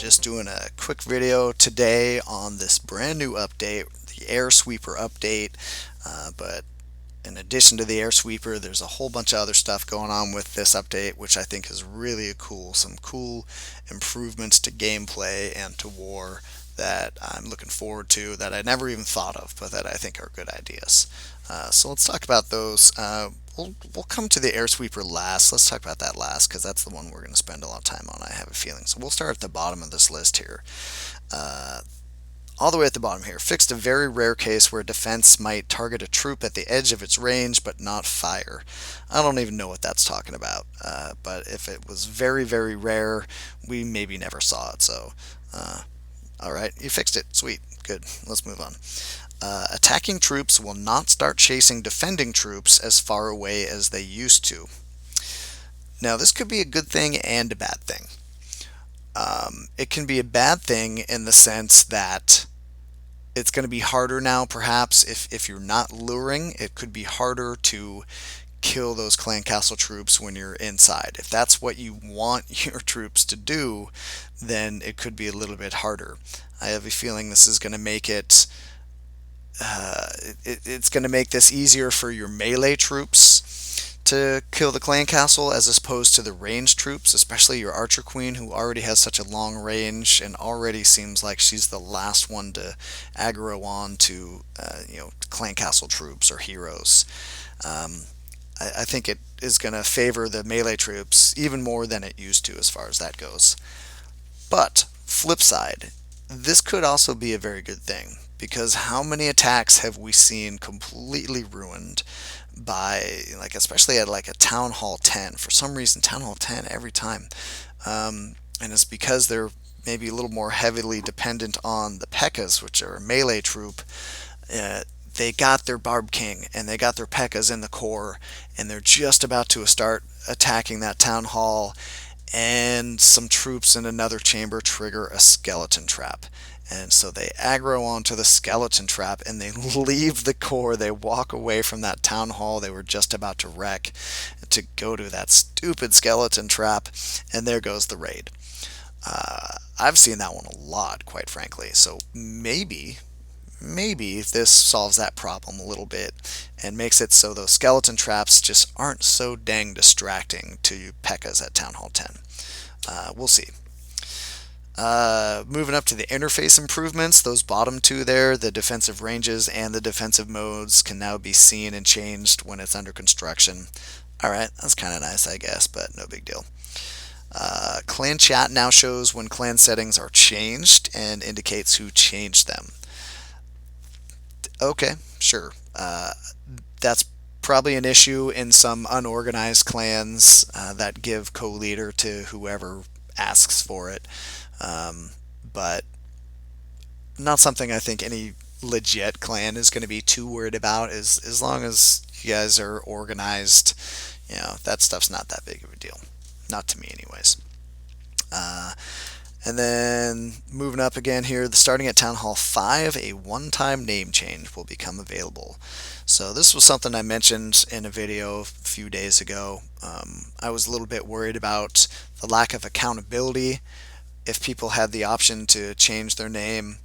just doing a quick video today on this brand new update, the Air Sweeper update. But in addition to the Air Sweeper, there's a whole bunch of other stuff going on with this update, which I think is really cool. Some cool improvements to gameplay and to war that I'm looking forward to that I never even thought of, but that I think are good ideas. So let's talk about those. We'll come to the Air Sweeper last. Let's talk about that last because that's the one we're going to spend a lot of time on, I have a feeling. So we'll start at the bottom of this list here. Uh, all the way at the bottom here. Fixed a very rare case where defense might target a troop at the edge of its range but not fire. I don't even know what that's talking about. But if it was very, very rare, we maybe never saw it. So, alright, you fixed it. Sweet. Good. Let's move on. Attacking troops will not start chasing defending troops as far away as they used to. Now, this could be a good thing and a bad thing. It can be a bad thing in the sense that it's going to be harder now, perhaps, if you're not luring, it could be harder to kill those clan castle troops when you're inside. If that's what you want your troops to do, then it could be a little bit harder. I have a feeling this is going to make it's going to make this easier for your melee troops to kill the clan castle as opposed to the ranged troops, especially your archer queen who already has such a long range and already seems like she's the last one to aggro on to clan castle troops or heroes. I think it is going to favor the melee troops even more than it used to as far as that goes. But flip side, this could also be a very good thing, because how many attacks have we seen completely ruined by, like, especially at like a Town Hall 10? For some reason, Town Hall 10 every time. And it's because they're maybe a little more heavily dependent on the P.E.K.K.A.s, which are a melee troop. They got their Barb King and they got their P.E.K.K.A.s in the core, and they're just about to start attacking that Town Hall, and some troops in another chamber trigger a skeleton trap. And so they aggro onto the skeleton trap and they leave the core. They walk away from that town hall they were just about to wreck to go to that stupid skeleton trap, and there goes the raid. I've seen that one a lot, quite frankly. So maybe this solves that problem a little bit and makes it so those skeleton traps just aren't so dang distracting to you P.E.K.K.A.s at Town Hall 10. We'll see. Moving up to the interface improvements, those bottom two there, the defensive ranges and the defensive modes can now be seen and changed when it's under construction. Alright, that's kind of nice, I guess, but no big deal. Clan chat now shows when clan settings are changed and indicates who changed them. Okay, sure. That's probably an issue in some unorganized clans that give co-leader to whoever asks for it. But not something I think any legit clan is going to be too worried about. As long as you guys are organized, that stuff's not that big of a deal. Not to me anyways. And then moving up again here, starting at Town Hall 5, a one-time name change will become available. So this was something I mentioned in a video a few days ago. I was a little bit worried about the lack of accountability. If people had the option to change their name,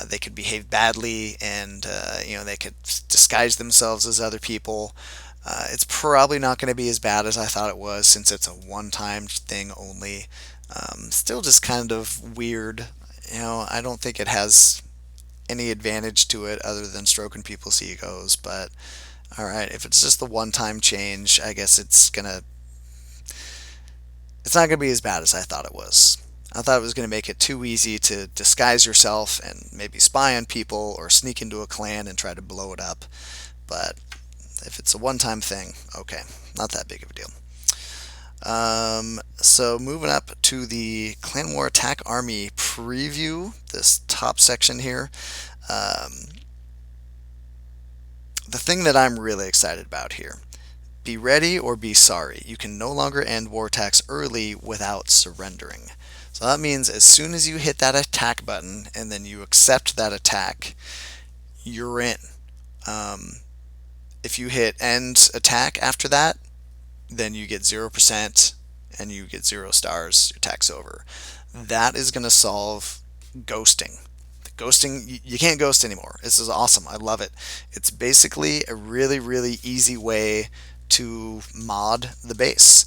they could behave badly and they could disguise themselves as other people. It's probably not going to be as bad as I thought it was, since it's a one-time thing only. Still just kind of weird. I don't think it has any advantage to it other than stroking people's egos, but alright, if it's just the one-time change, I guess it's not going to be as bad as I thought it was. I thought it was going to make it too easy to disguise yourself and maybe spy on people or sneak into a clan and try to blow it up, but if it's a one-time thing, okay, not that big of a deal. So moving up to the Clan War Attack Army preview, this top section here. The thing that I'm really excited about here: be ready or be sorry. You can no longer end war attacks early without surrendering. So that means as soon as you hit that attack button and then you accept that attack, you're in. If you hit end attack after that, then you get 0% and you get 0 stars, your attack's over. that is going to solve ghosting. Ghosting, you can't ghost anymore. This is awesome. I love it. It's basically a really, really easy way to mod the base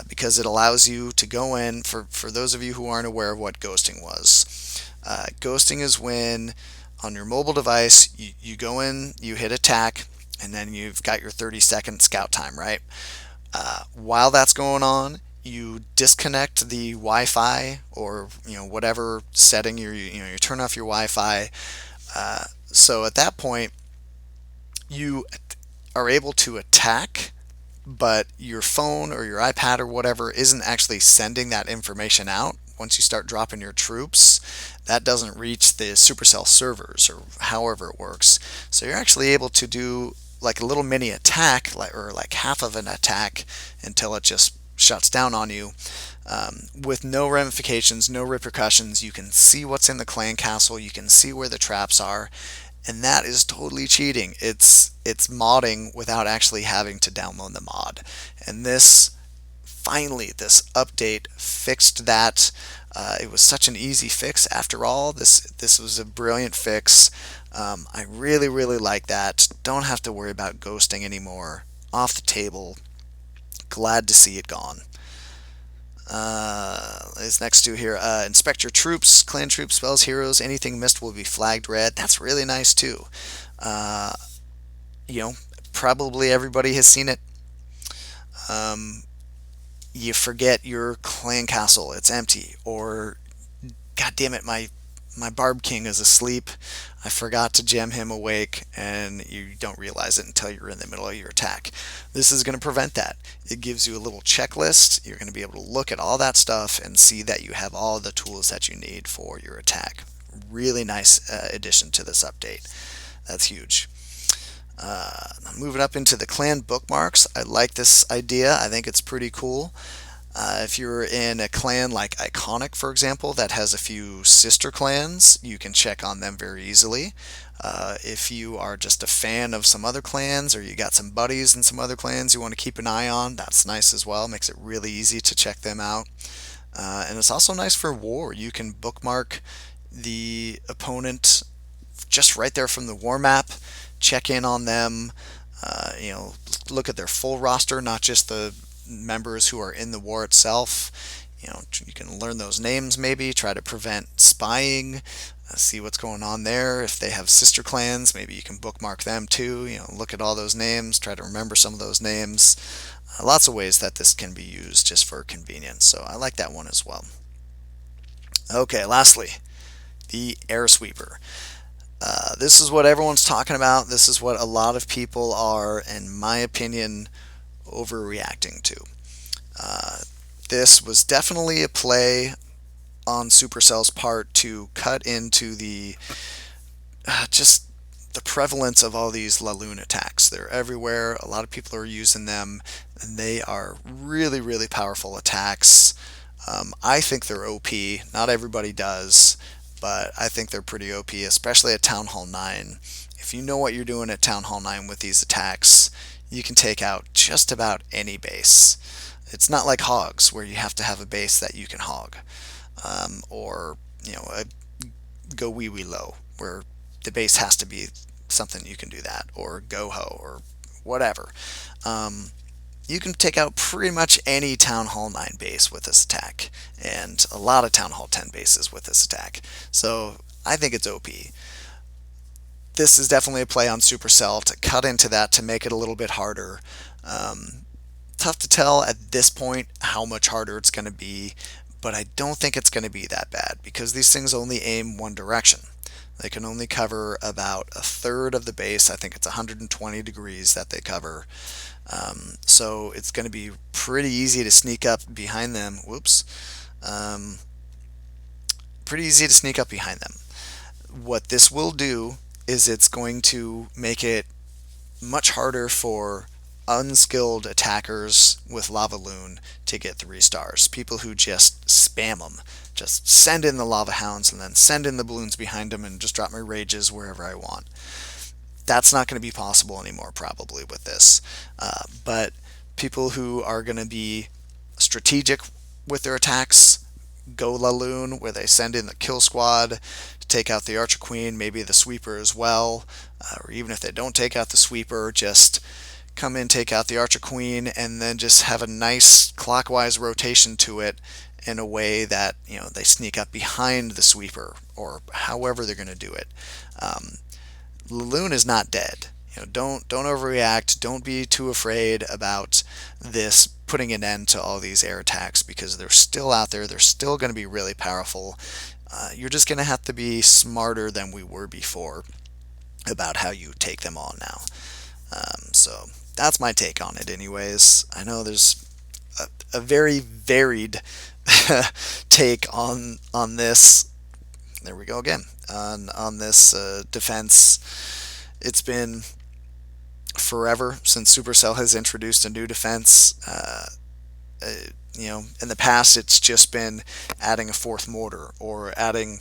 because it allows you to go in. For those of you who aren't aware of what ghosting was, ghosting is when on your mobile device you go in, you hit attack, and then you've got your 30-second scout time, right? While that's going on, you disconnect the Wi-Fi or whatever setting you turn off your Wi-Fi. So at that point, you are able to attack, but your phone or your iPad or whatever isn't actually sending that information out. Once you start dropping your troops, that doesn't reach the Supercell servers or however it works. So you're actually able to do like a little mini attack, or like half of an attack until it just shuts down on you, with no ramifications, no repercussions. You can see what's in the clan castle, you can see where the traps are, and that is totally cheating. It's modding without actually having to download the mod. And this update fixed that. It was such an easy fix after all. This was a brilliant fix. I really, really like that. Don't have to worry about ghosting anymore. Off the table. Glad to see it gone. Is next to here. Inspect your troops, clan troops, spells, heroes. Anything missed will be flagged red. That's really nice too. Uh, you know, Probably everybody has seen it. Um, you forget your clan castle, it's empty, or God damn it, my Barb King is asleep. I forgot to gem him awake, and you don't realize it until you're in the middle of your attack. This is going to prevent that. It gives you a little checklist. You're going to be able to look at all that stuff and see that you have all the tools that you need for your attack. Really nice addition to this update. That's huge. Moving up into the clan bookmarks, I like this idea. I think it's pretty cool. If you're in a clan like iKonik, for example, that has a few sister clans, you can check on them very easily. If you are just a fan of some other clans, or you got some buddies in some other clans you want to keep an eye on, that's nice as well. Makes it really easy to check them out. And it's also nice for war. You can bookmark the opponent just right there from the war map, check in on them, look at their full roster, not just the members who are in the war itself. You can learn those names, maybe try to prevent spying, see what's going on there. If they have sister clans, maybe you can bookmark them too. Look at all those names, try to remember some of those names. Lots of ways that this can be used just for convenience, so I like that one as well. Okay, lastly, the air sweeper. This is what everyone's talking about. This is what a lot of people are, in my opinion, overreacting to. This was definitely a play on Supercell's part to cut into the just the prevalence of all these Laloon attacks. They're everywhere. A lot of people are using them, and they are really, really powerful attacks. I think they're OP. Not everybody does, but I think they're pretty OP, especially at Town Hall 9. If you know what you're doing at Town Hall 9 with these attacks, you can take out just about any base. It's not like hogs, where you have to have a base that you can hog, or a go wee wee low, where the base has to be something you can do that, or go ho, or whatever. You can take out pretty much any Town Hall 9 base with this attack, and a lot of Town Hall 10 bases with this attack. So I think it's OP. This is definitely a play on Supercell to cut into that, to make it a little bit harder. Tough to tell at this point how much harder it's going to be, but I don't think it's going to be that bad, because these things only aim one direction. They can only cover about a third of the base. I think it's 120 degrees that they cover. So it's going to be pretty easy to sneak up behind them. Whoops. Pretty easy to sneak up behind them. What this will do is it's going to make it much harder for unskilled attackers with Lava Loon to get 3 stars. People who just spam them. Just send in the Lava Hounds and then send in the balloons behind them and just drop my rages wherever I want. That's not going to be possible anymore, probably, with this. But people who are going to be strategic with their attacks, Go Laloon, where they send in the kill squad to take out the Archer Queen, maybe the sweeper as well, or even if they don't take out the sweeper, just come in, take out the Archer Queen, and then just have a nice clockwise rotation to it in a way that they sneak up behind the sweeper or however they're going to do it. Um, Laloon is not dead. Don't overreact. Don't be too afraid about this putting an end to all these air attacks because they're still out there. They're still going to be really powerful. You're just going to have to be smarter than we were before about how you take them on now. So that's my take on it, anyways. I know there's a very varied take on this. There we go again on this defense. It's been forever since Supercell has introduced a new defense. In the past, it's just been adding a fourth mortar or adding,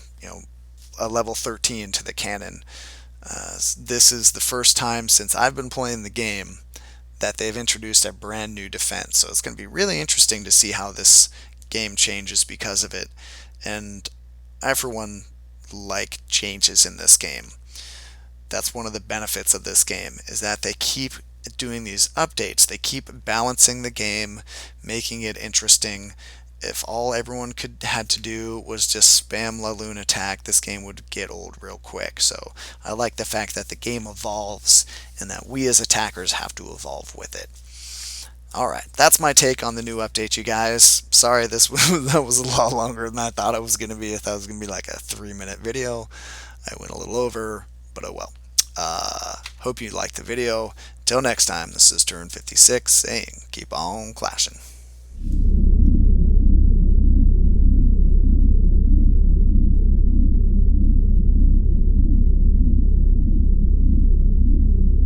a level 13 to the cannon. This is the first time since I've been playing the game that they've introduced a brand new defense. So it's going to be really interesting to see how this game changes because of it. And I, for one, like changes in this game. That's one of the benefits of this game, is that they keep doing these updates. They keep balancing the game, making it interesting. If all everyone had to do was just spam Laloon attack, this game would get old real quick. So I like the fact that the game evolves and that we as attackers have to evolve with it. Alright, that's my take on the new update, you guys. Sorry that was a lot longer than I thought it was going to be. I thought it was going to be like a 3-minute video. I went a little over, but oh well. Hope you liked the video. Till next time, this is Turn 56 saying keep on clashing.